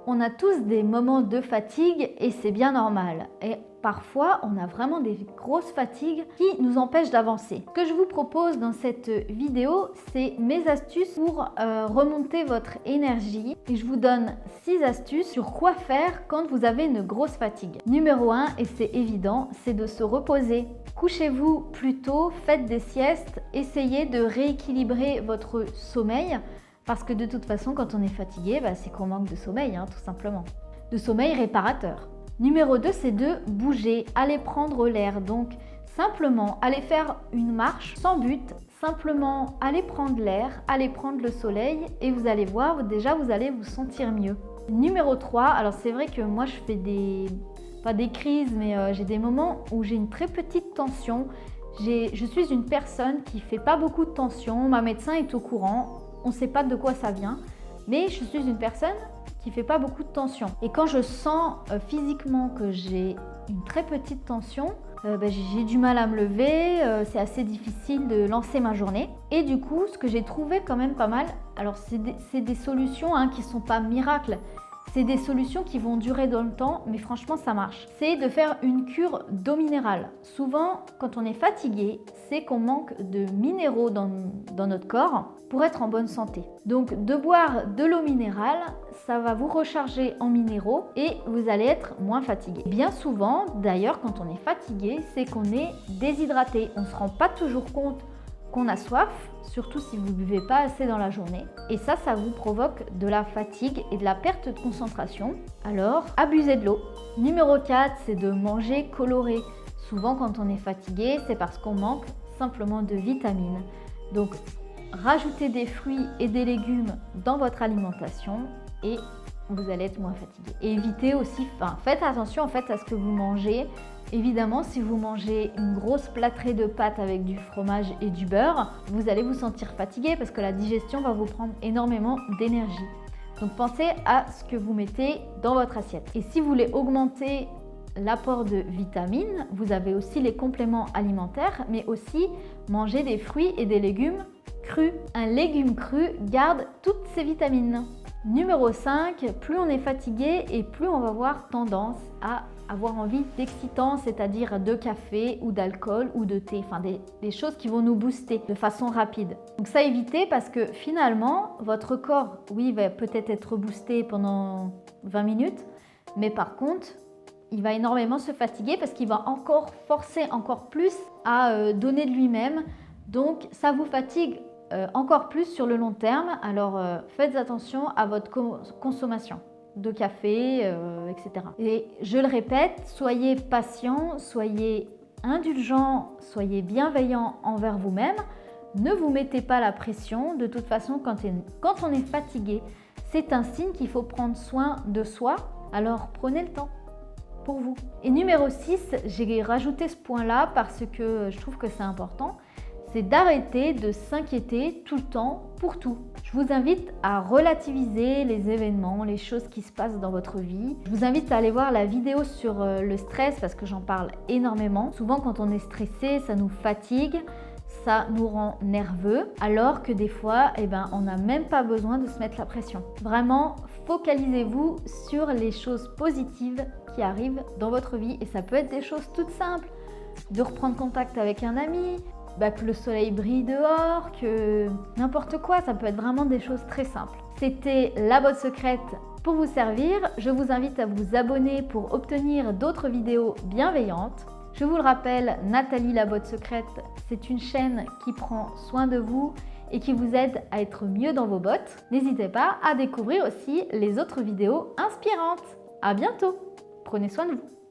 On a tous des moments de fatigue et c'est bien normal. Et parfois, on a vraiment des grosses fatigues qui nous empêchent d'avancer. Ce que je vous propose dans cette vidéo, c'est mes astuces pour remonter votre énergie. Et je vous donne 6 astuces sur quoi faire quand vous avez une grosse fatigue. Numéro 1, et c'est évident, c'est de se reposer. Couchez-vous plus tôt, faites des siestes, essayez de rééquilibrer votre sommeil. Parce que de toute façon, quand on est fatigué, c'est qu'on manque de sommeil, tout simplement. De sommeil réparateur. Numéro 2, c'est de bouger, aller prendre l'air. Donc, simplement, aller faire une marche sans but, simplement aller prendre l'air, aller prendre le soleil et vous allez voir, déjà, vous allez vous sentir mieux. Numéro 3, alors c'est vrai que moi, je fais pas des crises, mais j'ai des moments où j'ai une très petite tension. Je suis une personne qui fait pas beaucoup de tension, ma médecin est au courant. On ne sait pas de quoi ça vient, mais je suis une personne qui ne fait pas beaucoup de tension. Et quand je sens physiquement que j'ai une très petite tension, j'ai du mal à me lever, c'est assez difficile de lancer ma journée. Et du coup, ce que j'ai trouvé quand même pas mal, alors c'est des solutions qui ne sont pas miracles, c'est des solutions qui vont durer dans le temps, mais franchement, ça marche. C'est de faire une cure d'eau minérale. Souvent, quand on est fatigué, c'est qu'on manque de minéraux dans notre corps pour être en bonne santé. Donc, de boire de l'eau minérale, ça va vous recharger en minéraux et vous allez être moins fatigué. Bien souvent, d'ailleurs, quand on est fatigué, c'est qu'on est déshydraté. On ne se rend pas toujours compte qu'on a soif, surtout si vous ne buvez pas assez dans la journée. Et ça vous provoque de la fatigue et de la perte de concentration. Alors, abusez de l'eau. Numéro 4, c'est de manger coloré. Souvent, quand on est fatigué, c'est parce qu'on manque simplement de vitamines. Donc, rajoutez des fruits et des légumes dans votre alimentation et vous allez être moins fatigué. Et évitez aussi, faites attention à ce que vous mangez. Évidemment, si vous mangez une grosse plâtrée de pâtes avec du fromage et du beurre, vous allez vous sentir fatigué parce que la digestion va vous prendre énormément d'énergie. Donc pensez à ce que vous mettez dans votre assiette. Et si vous voulez augmenter l'apport de vitamines, vous avez aussi les compléments alimentaires, mais aussi manger des fruits et des légumes crus. Un légume cru garde toutes ses vitamines. Numéro 5, plus on est fatigué et plus on va avoir tendance à avoir envie d'excitants, c'est-à-dire de café ou d'alcool ou de thé, des choses qui vont nous booster de façon rapide. Donc ça, évitez parce que finalement, votre corps, oui, va peut-être être boosté pendant 20 minutes, mais par contre, il va énormément se fatiguer parce qu'il va encore forcer encore plus à donner de lui-même. Donc ça vous fatigue encore plus sur le long terme. Alors faites attention à votre consommation de café, etc. Et je le répète, soyez patient, soyez indulgent, soyez bienveillant envers vous-même. Ne vous mettez pas la pression. De toute façon, quand on est fatigué, c'est un signe qu'il faut prendre soin de soi. Alors prenez le temps pour vous. Et numéro 6, j'ai rajouté ce point-là parce que je trouve que c'est important. C'est d'arrêter de s'inquiéter tout le temps pour tout. Je vous invite à relativiser les événements, les choses qui se passent dans votre vie. Je vous invite à aller voir la vidéo sur le stress parce que j'en parle énormément. Souvent, quand on est stressé, ça nous fatigue, ça nous rend nerveux, alors que des fois, on n'a même pas besoin de se mettre la pression. Vraiment, focalisez-vous sur les choses positives qui arrivent dans votre vie et ça peut être des choses toutes simples. De reprendre contact avec un ami, que le soleil brille dehors, que n'importe quoi, ça peut être vraiment des choses très simples. C'était la botte secrète pour vous servir. Je vous invite à vous abonner pour obtenir d'autres vidéos bienveillantes. Je vous le rappelle, Nathalie la botte secrète, c'est une chaîne qui prend soin de vous et qui vous aide à être mieux dans vos bottes. N'hésitez pas à découvrir aussi les autres vidéos inspirantes. À bientôt. Prenez soin de vous.